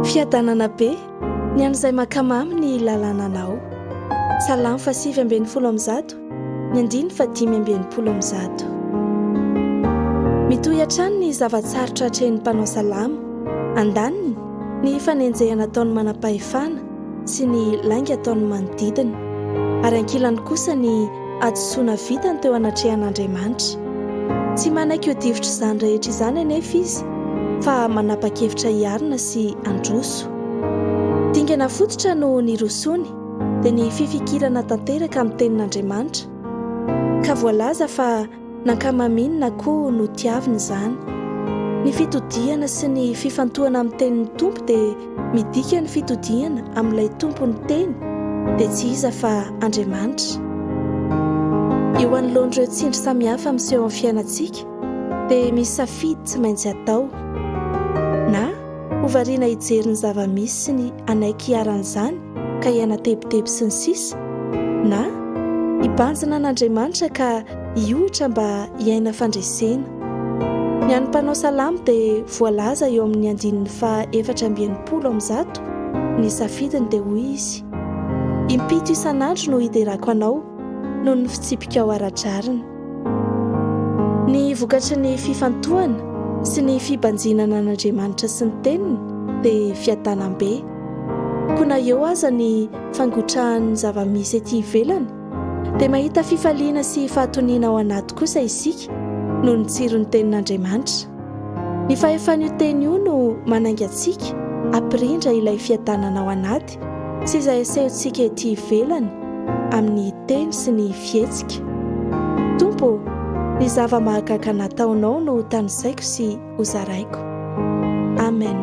Fiadanana be ny an'izay makamamy ny lalànanao. Salamo 8:70, ny 5:5. Mitohy hatrany ny zavatsarotra hatrehan'ny mpanao salamo, andaniny ny fanenjehana ataony manam-pahefana sy ny lainga ataony manodidina, ary ankilany kosa ny adosoana vitany teo anatrehan'Andriamanitra. Tsy manaiky ho difotra izany rehetra izany anefa izy, fa manapa-kevitra hiarina sy androso. Dingana fototra no nirosony dia ny fifikirana tanteraka amin'ny tenin'Andriamanitra, ka voalaza fa nankamaminina koa no tiaviny izany. Ny fitodiana sy ny fifantohana amin'ny tenin'ny tompo dia midika ny fitodiana amin'ilay tompony teny dia tsy iza fa Andriamanitra. Eo anoloan'ireo tsindry samihafa miseho amin'ny fiainantsika dia misy safidy tsy maintsy atao, na hovariana hijery ny zava-misy sy ny anaiky hiaran'izany ka hiaina tebotebo sy ny sisa, na hibanjina an'Andriamanitra ka hiohitra mba hiaina fandresena. Ny an'ny mpanao salamo dia voalaza eo amin'ny 4:70 ny safidiny dia hoy izy: impito isan'andro no hiderako anao noho ny fitsipika ao ara-drariny. Ny vokatry ny fifantohana sy ny fibanjinana an'Andriamanitra sy ny teniny dia fiadanam-be. Koa na eo aza ny fangotrahan'ny zava-misy ety ivelany dia mahita fifaliana sy fahatoniana ao anaty kosa isika noho ny tsiron'ny tenin'Andriamanitra. Ny fahefan'io teny io no manainga antsika hampirindra ilay fiadanana ao anaty sy izay asehontsika ety ivelany amin'ny teny sy ny fihetsika. Tompo, ny zava-mahagaga nataonao no tanisaiko sy hozaraiko. Amen.